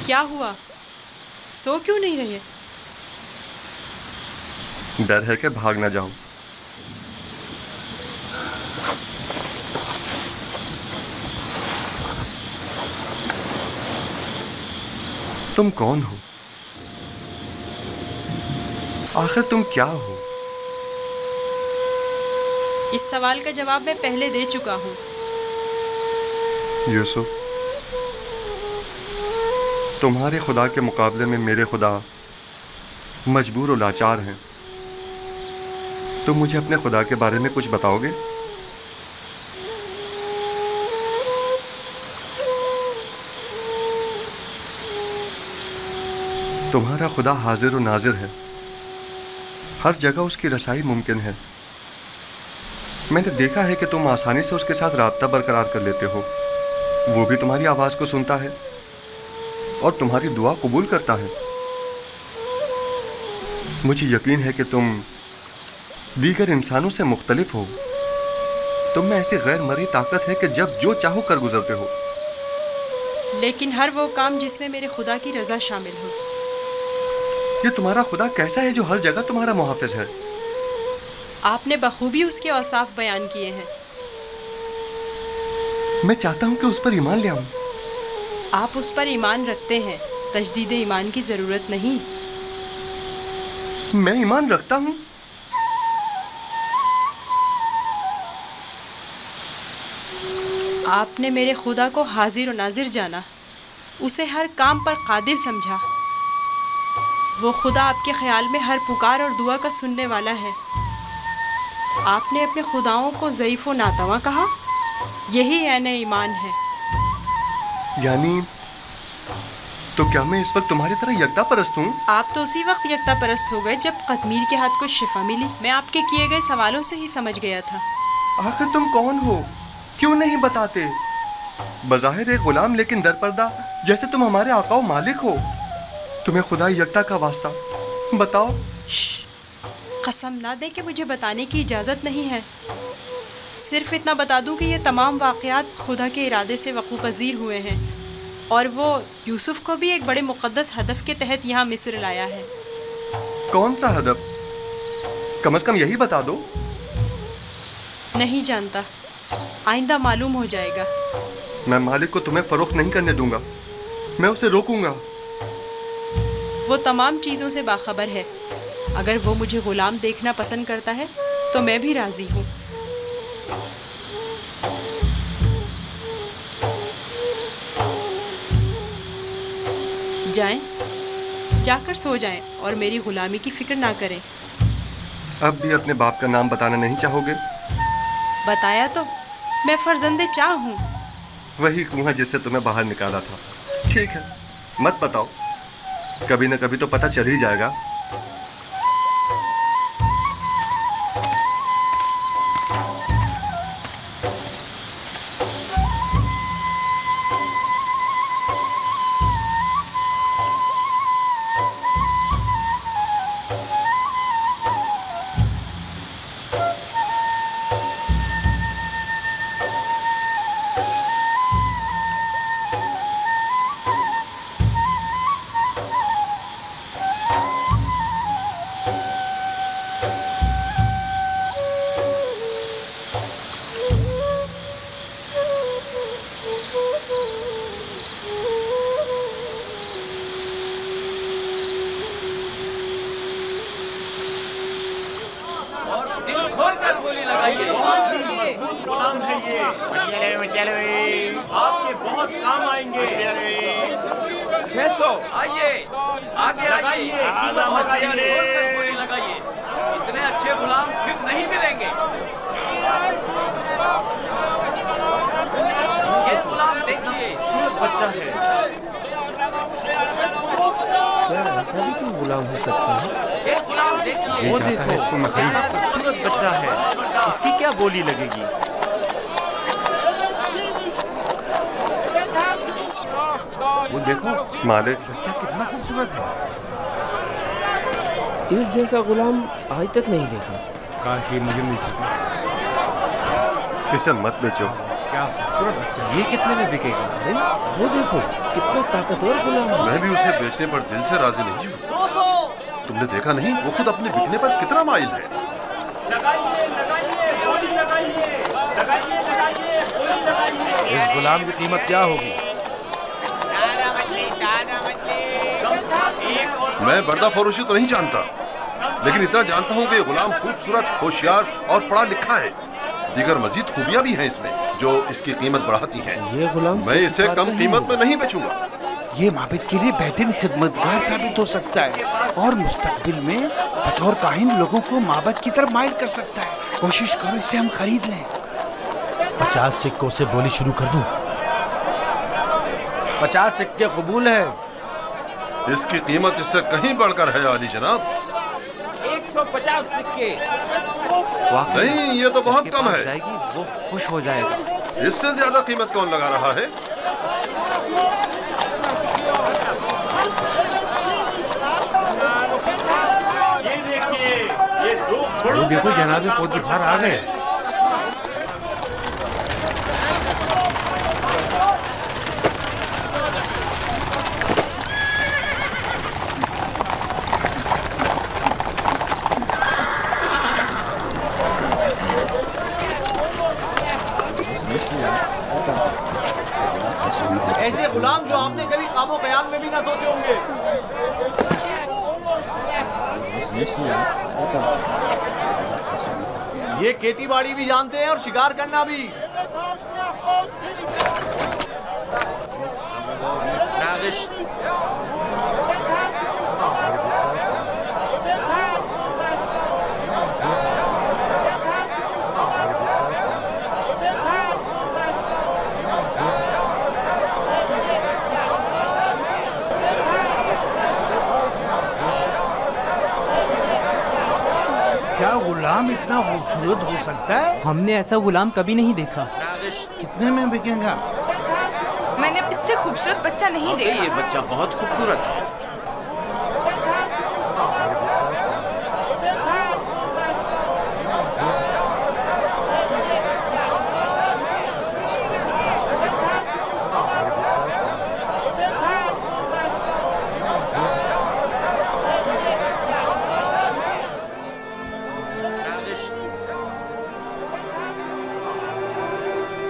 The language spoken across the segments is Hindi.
क्या हुआ? सो क्यों नहीं रहे? डर है कि भाग ना जाऊं। तुम कौन हो? आखिर तुम क्या हो? इस सवाल का जवाब मैं पहले दे चुका हूँ। यूसुफ, तुम्हारे खुदा के मुकाबले में मेरे खुदा मजबूर और लाचार हैं। तुम मुझे अपने खुदा के बारे में कुछ बताओगे? तुम्हारा खुदा हाजिर और नाजिर है, हर जगह उसकी रसाई मुमकिन है। मैंने देखा है कि तुम आसानी से उसके साथ राब्ता बरकरार कर लेते हो। वो भी तुम्हारी आवाज को सुनता है और तुम्हारी दुआ कबूल करता है। मुझे यकीन है कि तुम दीगर इंसानों से मुख्तलिफ हो। तुम में ऐसी गैर मरी ताकत है कि जब जो चाहो कर गुजरते हो। लेकिन हर वो काम जिसमें मेरे खुदा की रजा शामिल हो। ये तुम्हारा खुदा कैसा है जो हर जगह तुम्हारा मुहाफिज है? आपने बखूबी उसके औसाफ बयान किए हैं। मैं चाहता हूं कि उस पर ईमान ले आऊं। आप उस पर ईमान रखते हैं, तजदीद ईमान की जरूरत नहीं। मैं ईमान रखता हूं। आपने मेरे खुदा को हाजिर और नाजिर जाना, उसे हर काम पर कादिर समझा। वो खुदा आपके ख्याल में हर पुकार और दुआ का सुनने वाला है। आपने अपने खुदाओं को ज़ईफ़ व नातवा कहा। यही ऐन ईमान है। यानी तो क्या मैं इस वक्त तुम्हारी तरह यकता परस्त हूँ? आप तो उसी वक्त यकता परस्त हो गए जब कतमीर के हाथ को शिफा मिली। मैं आपके किए गए सवालों से ही समझ गया था। आखिर तुम कौन हो? क्यों नहीं बताते? बज़ाहिर एक गुलाम लेकिन दरपर्दा, जैसे तुम हमारे आका व मालिक हो। तुम्हें खुदा यकता का वास्ता, बताओ। कसम ना दे कि मुझे बताने की इजाज़त नहीं है। सिर्फ इतना बता दूं कि ये तमाम वाक़यात खुदा के इरादे से वक़ू पज़ीर हुए हैं और वो यूसुफ को भी एक बड़े मुक़द्दस हदफ के तहत यहाँ मिस्र लाया है। कौन सा हदफ? कम से कम यही बता दो। नहीं जानता, आइंदा मालूम हो जाएगा। मैं मालिक को तुम्हें फरोख्त नहीं करने दूंगा। मैं उसे रोकूंगा। वो तमाम चीज़ों से बाखबर है। अगर वो मुझे गुलाम देखना पसंद करता है तो मैं भी राज़ी हूँ। जाएं, जाकर सो जाएं और मेरी गुलामी की फिक्र ना करें। अब भी अपने बाप का नाम बताना नहीं चाहोगे? बताया तो, मैं फर्जंदे चाह हूँ। वही कुआं जिससे तुम्हें बाहर निकाला था। ठीक है, मत बताओ। कभी न कभी तो पता चल ही जाएगा। आपके बहुत काम आएंगे। 600 आइए, आगे आइए, लगाइए। इतने अच्छे गुलाम फिर नहीं मिलेंगे। ये गुलाम देखिए, बच्चा है। क्या ऐसा भी कोई गुलाम हो सकता है? ये गुलाम देखिए, वो देखो, कितना खूबसूरत बच्चा है। इसकी क्या बोली लगेगी? वो देखो मालिक, बच्चा कितना खूबसूरत है। इस जैसा गुलाम आज तक नहीं देखा। काश ये मुझे मिल सके। इसे मत बेचो। क्या खूबसूरत बच्चा। ये कितने में बिकेगा? अरे वो देखो कितना ताकतवर गुलाम है। मैं भी उसे बेचने पर दिल से राजी नहीं हूँ। तुमने देखा नहीं वो खुद अपने बिकने पर कितना माइल है। इस गुलाम की कीमत क्या होगी? मैं बर्दा फरोशी तो नहीं जानता, लेकिन इतना जानता हूँ कि गुलाम खूबसूरत, होशियार और पढ़ा लिखा है। दीगर मजीद खूबियाँ भी हैं इसमें जो इसकी कीमत बढ़ाती हैं। ये गुलाम मैं इसे कम कीमत में नहीं बेचूंगा। ये माबिद के लिए बेहतरीन खिदमतगार साबित हो सकता है और मुस्तकबिल में बतौर काहिन लोगों को माबद की तरफ माइल कर सकता है। कोशिश करो इसे हम खरीद लें। 50 सिक्कों से बोली शुरू कर दूं? 50 सिक्के कबूल है। इसकी कीमत इससे कहीं बढ़कर है आली जनाब। 150 सिक्के। नहीं, ये तो बहुत कम है। जाएगी वो खुश हो जाएगा। इससे ज्यादा कीमत कौन लगा रहा है? देखो जनाबे पोतीफार आ गए। ऐसे गुलाम जो आपने कभी ख्वाबो ख्याल में भी ना सोचे होंगे। ये खेती बाड़ी भी जानते हैं और शिकार करना भी। क्या गुलाम इतना खूबसूरत हो सकता है? हमने ऐसा गुलाम कभी नहीं देखा। कितने में बिकेगा? मैंने इससे खूबसूरत बच्चा नहीं देखा। ये बच्चा बहुत खूबसूरत है।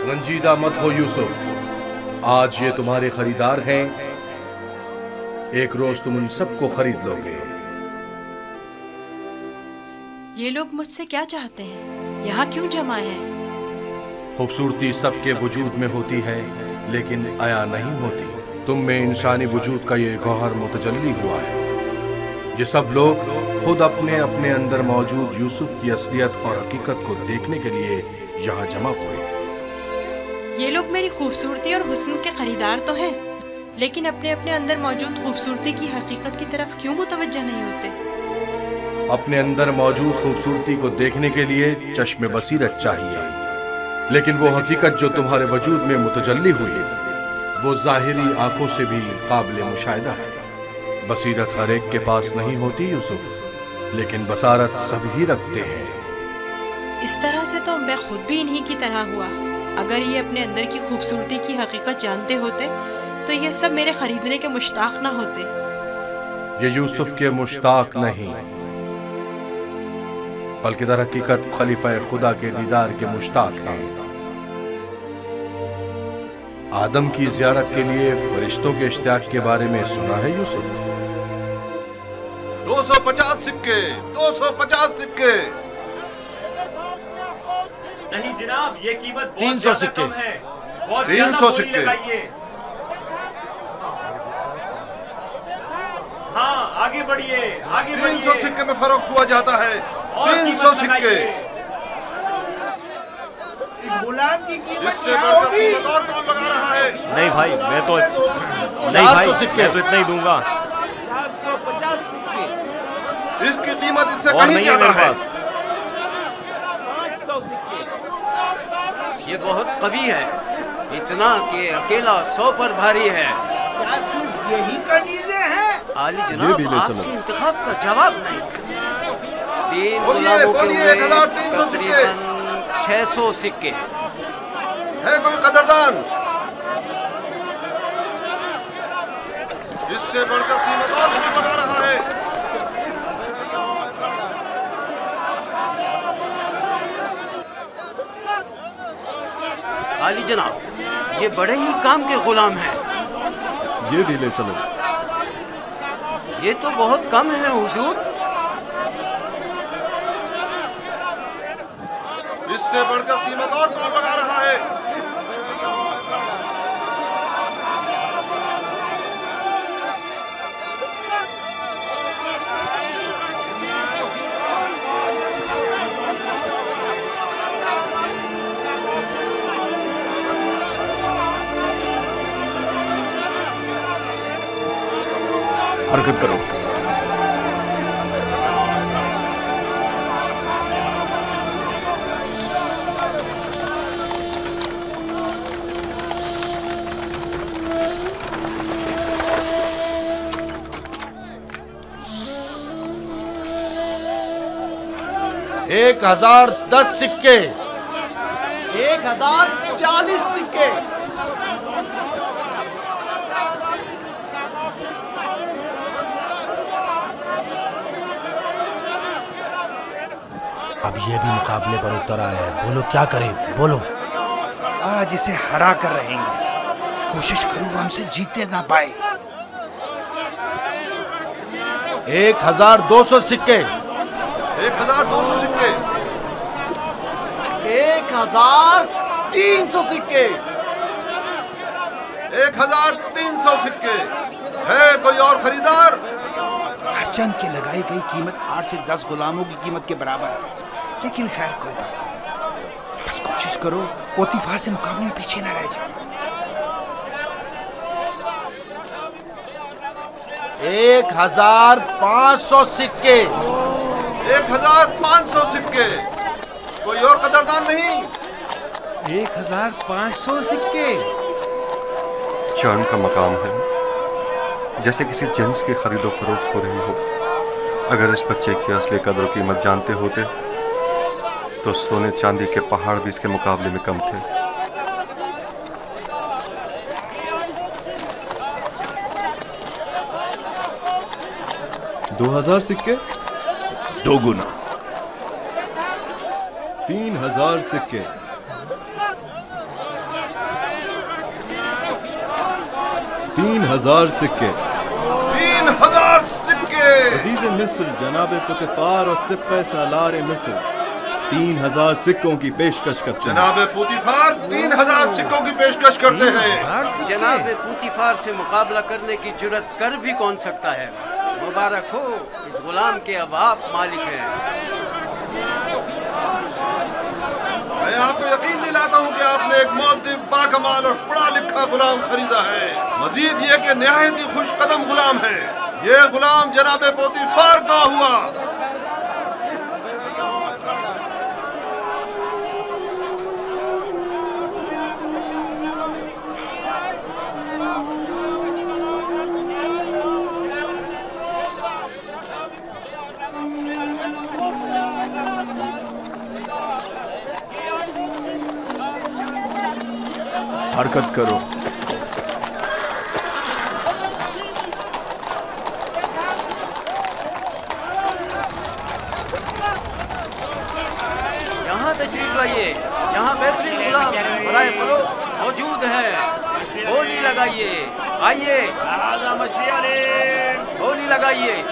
रंजीदा मत हो यूसुफ, आज ये तुम्हारे खरीदार हैं। एक रोज तुम उन सबको खरीद लोगे। ये लोग मुझसे क्या चाहते हैं? यहाँ क्यों जमा हैं? खूबसूरती सबके वजूद में होती है लेकिन आया नहीं होती। तुम में इंसानी वजूद का ये गौहर मुतजल्ली हुआ है। ये सब लोग खुद अपने अपने अंदर मौजूद यूसुफ की असलियत और हकीकत को देखने के लिए यहाँ जमा हुए। ये लोग मेरी खूबसूरती और हुस्न के खरीदार तो हैं, लेकिन अपने अपने अंदर मौजूद खूबसूरती की हकीकत की तरफ क्यों मुतवज्जह नहीं होते? अपने अंदर मौजूद खूबसूरती को देखने के लिए चश्मे बसीरत चाहिए, लेकिन वो हकीकत जो तुम्हारे वजूद में मुतजल्ली हुई वो जाहिरी आंखों से भी काबिल मुशाहिदा है। बसीरत हर एक के पास नहीं होती यूसुफ, लेकिन बसारत सभी रखते हैं। इस तरह से तो मैं खुद भी इन्हीं की तरह हुआ। अगर ये अपने अंदर की खूबसूरती की हकीकत जानते होते तो ये सब मेरे खरीदने के मुश्ताक ना होते। ये यूसुफ के मुश्ताक नहीं, बल्कि दर हकीकत खलीफा खुदा के दीदार के मुश्ताक हैं। आदम की ज़ियारत के लिए फरिश्तों के इश्तियाक के बारे में सुना है यूसुफ? 250 सिक्के, 250 सिक्के। नहीं जनाब, ये कीमत 300 सिक्के। 300 सिक्के। हाँ, आगे बढ़िए, आगे 300 सिक्के में फरोख्त हुआ जाता है। 300 सिक्के। गुलाम की कीमत इससे बढ़कर कीमत और कौन लगा रहा है? नहीं भाई, मैं तो इतना ही दूंगा। 450 सिक्के। इसकी कीमत इससे और कहीं नहीं है ज्यादा मेरे है। पास। 500 सिक्के। ये बहुत कवि है, इतना कि अकेला 100 पर भारी है। क्या सिर्फ यही कनीज़े हैं? आली जनाब, आपके इंतखाब का जवाब नहीं। 3 बोलिए, गुलामों के बोलिए, हुए 1300 सिक्के। तकरीबन 600 सिक्के। है कोई कदरदान? इससे बढ़कर कीमत और नहीं बता रहा है। आली जनाब, ये बड़े ही काम के गुलाम हैं। ये भी ले चलो। ये तो बहुत कम है हुजूर। इससे बढ़कर कीमत और कौन लगा रहा है? हरकत करो। एक 1010 सिक्के। 1040 सिक्के। अब ये भी मुकाबले पर उतर आया है। बोलो क्या करे, बोलो। आज इसे हरा कर रहेंगे। कोशिश करूँ वो हमसे जीते ना पाए। 1200 सिक्के। 1200 सिक्के। 1300 सिक्के। 1300 सिक्के। है कोई और खरीदार? हरचंद की लगाई गई कीमत 8 से 10 गुलामों की कीमत के बराबर है, लेकिन खैर कोई बात नहीं। बस कोशिश करो पोतीफार से मुकाबले में पीछे ना रह जाओ। 1500 सिक्के। 1500 सिक्के। कोई और कदरदान नहीं? 1500 सिक्के। चांद का मकाम है, जैसे किसी जिन्स की खरीदो फरोख्त हो रही हो। अगर इस बच्चे की असली कदर कीमत जानते होते तो सोने चांदी के पहाड़ भी इसके मुकाबले में कम थे। दो 2000 सिक्के। 2 गुना। 3000 सिक्के। 3000 सिक्के। 3000 सिक्के। अजीज मिस्र जनाब पुतिफार और सिप्पे सालार मिस्र 3000 सिक्कों की पेशकश करते हैं। जनाब पुतिफार 3000 सिक्कों की पेशकश करते हैं। जनाब पुतिफार से मुकाबला करने की जुर्रत कर भी कौन सकता है? मुबारक हो, इस गुलाम के अब आप मालिक हैं। मैं आपको यकीन दिलाता हूँ कि आपने एक मुअद्दिब, बाकमाल और पढ़ा लिखा गुलाम खरीदा है। मजीद ये कि निहायत ही खुश कदम गुलाम है। ये गुलाम जनाब पोतीफार का हुआ। हरकत करो। यहाँ तशरीफ लाइए, यहाँ बेहतरीन गुलाम बराए फरोख्त मौजूद है। बोली लगाइए, आइए बोली लगाइए।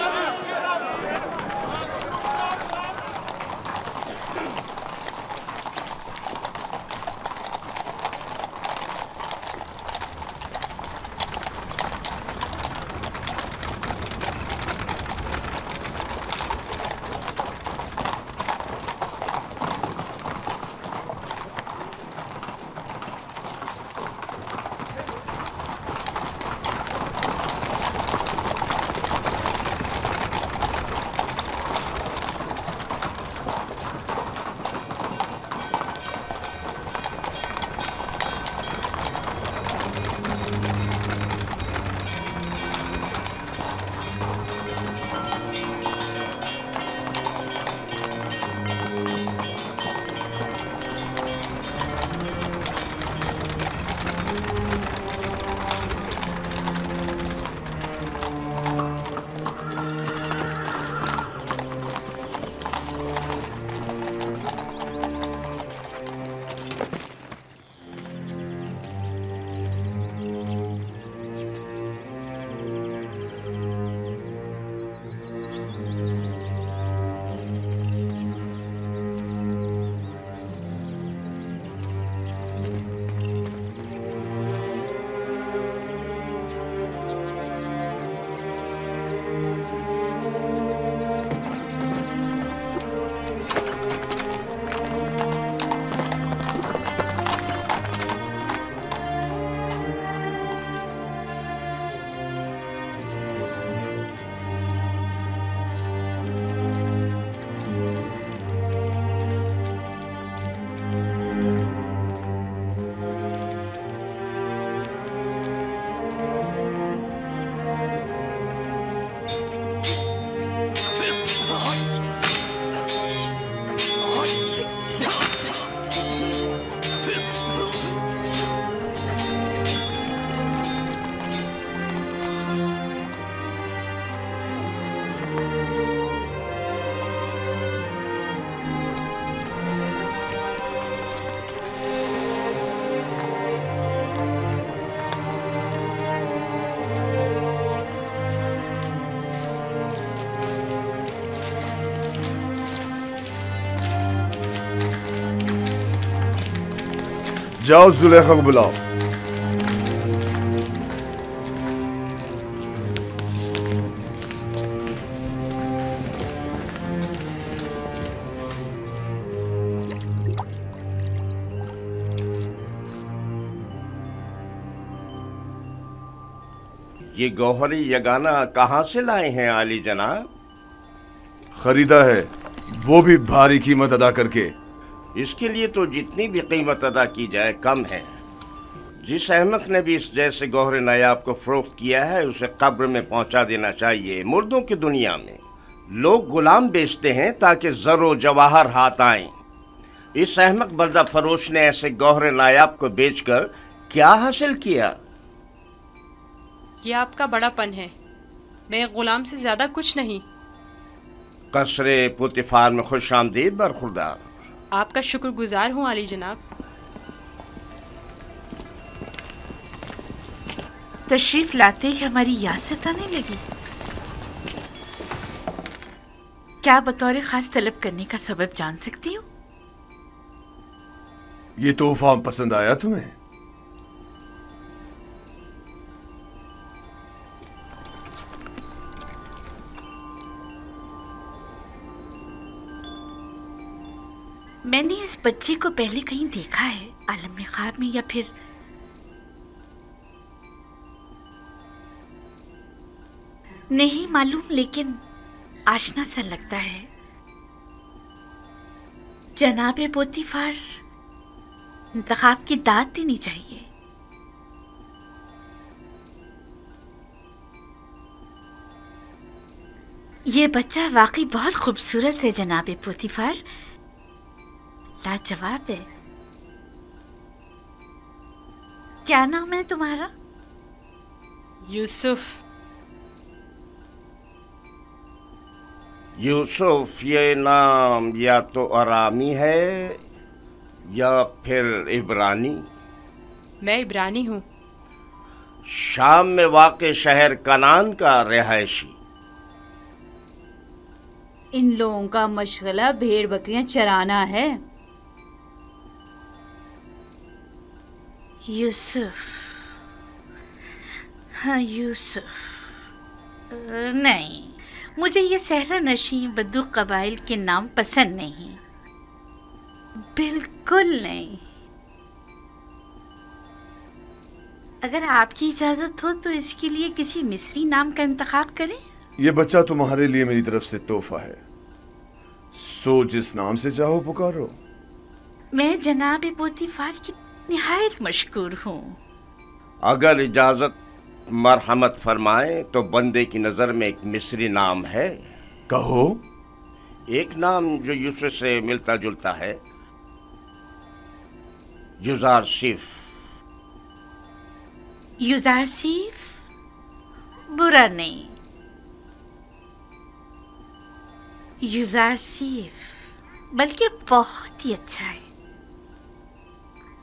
जाओ जुलेखा को बुलाओ। ये गौहरी यगाना कहाँ से लाए हैं आली जनाब? खरीदा है, वो भी भारी कीमत अदा करके। इसके लिए तो जितनी भी कीमत अदा की जाए कम है। जिस अहमक ने भी इस जैसे गौहर नायाब को फरोख्त किया है उसे कब्र में पहुंचा देना चाहिए। मुर्दों की दुनिया में लोग गुलाम बेचते हैं ताकि जरो जवाहर हाथ आए। इस अहमक बर्दा फरोश ने ऐसे गौहर नायाब को बेचकर क्या हासिल किया? ये आपका बड़ापन है, मैं गुलाम से ज्यादा कुछ नहीं। कसरे पुतिफार में खुश आमदीद बरखुरदार। आपका शुक्रगुजार हूँ आली जनाब। तशरीफ लाते ही हमारी याद सताने लगी। क्या बतौर खास तलब करने का सबब जान सकती हूँ? ये तोहफा पसंद आया तुम्हें? मैंने इस बच्चे को पहले कहीं देखा है, आलम ख्वाब में या फिर नहीं मालूम, लेकिन आशना सा लगता है। जनाबे पोतीफार इंतखाब की दाद देनी चाहिए। ये बच्चा वाकई बहुत खूबसूरत है जनाबे पोतीफार, लाजवाब है। क्या नाम है तुम्हारा? यूसुफ। यूसुफ ये नाम या तो अरामी है या फिर इब्रानी। मैं इब्रानी हूँ। शाम में वाक़े शहर कनान का रिहायशी। इन लोगों का मशगला भेड़ बकरियां चराना है। यूसुफ, हाँ यूसुफ। नहीं, मुझे ये सहरा नशी बद्दू कबाइल के नाम पसंद नहीं, बिल्कुल नहीं। अगर आपकी इजाजत हो तो इसके लिए किसी मिस्री नाम का इंतखाब करें। ये बच्चा तुम्हारे लिए मेरी तरफ से तोहफा है, सो जिस नाम से चाहो पुकारो। मैं जनाब पोतीफार की निहायत मशकूर हूँ। अगर इजाजत मरहमत फरमाए तो बंदे की नजर में एक मिस्री नाम है। कहो। एक नाम जो यूसुफ से मिलता जुलता है, युजारसिफ। युजारसिफ बुरा नहीं, युजारसिफ बल्कि बहुत ही अच्छा है।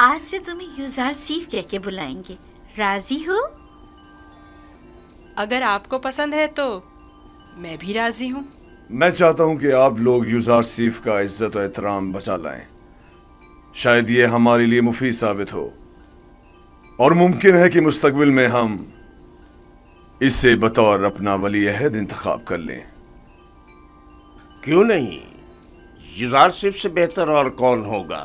आज से तुम्हें युजारसिफ कह के बुलाएंगे, राजी हो? अगर आपको पसंद है तो मैं भी राजी हूँ। मैं चाहता हूँ कि आप लोग युजारसिफ का इज्जत और एहतराम बचा लाएं। शायद ये हमारे लिए मुफीद साबित हो और मुमकिन है कि मुस्तकबिल में हम इसे बतौर अपना वली अहद इंतखाब कर लें। क्यों नहीं, युजारसिफ से बेहतर और कौन होगा।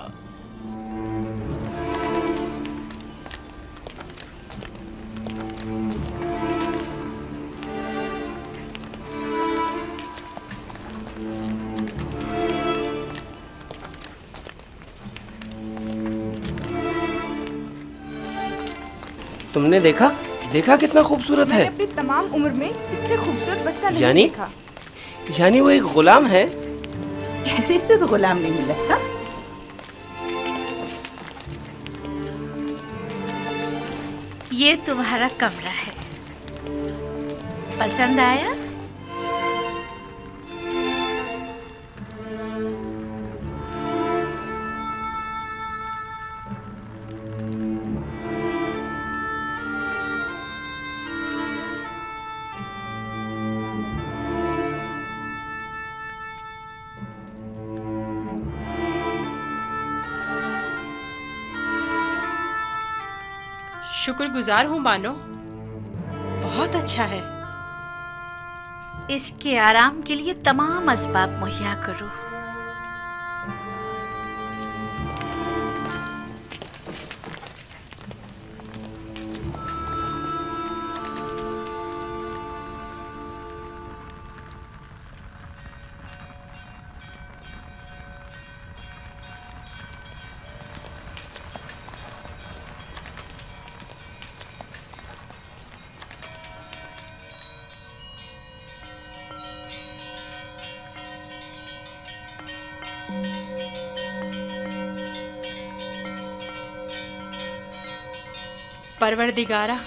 तुमने देखा कितना खूबसूरत है। अपनी तमाम उम्र में इससे खूबसूरत बच्चा नहीं देखा। यानी वो एक गुलाम है। कहने से तो गुलाम नहीं लगता। ये तुम्हारा कमरा है, पसंद आया? शुक्रगुजार हूँ बानो, बहुत अच्छा है। इसके आराम के लिए तमाम असबाब मुहैया करो। परवरदिगारा,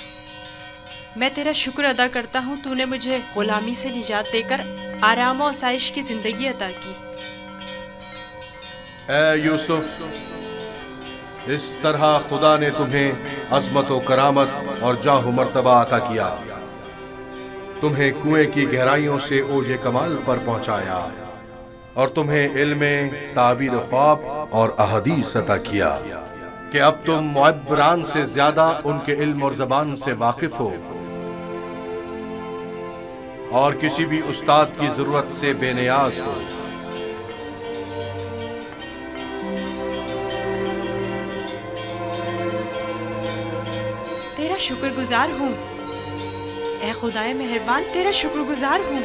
मैं तेरा शुक्र अदा करता हूँ, तूने मुझे गुलामी से निजात देकर आराम और आसाइश की जिंदगी अता की। ए यूसुफ, इस तरह खुदा ने तुम्हें अज़मत व करामत और जाह मर्तबा अता किया, तुम्हें कुएं की गहराइयों से ओजे कमाल पर पहुंचाया और तुम्हें इल्म ताबीर ख्वाब और अहदीस अता किया कि अब तुम मुअब्बरान से ज्यादा उनके इल्म और ज़बान से वाकिफ हो और किसी भी उस्ताद की जरूरत से बेनियाज हो। तेरा शुक्रगुजार हूँ, ए खुदाए मेहरबान, तेरा शुक्रगुजार हूँ।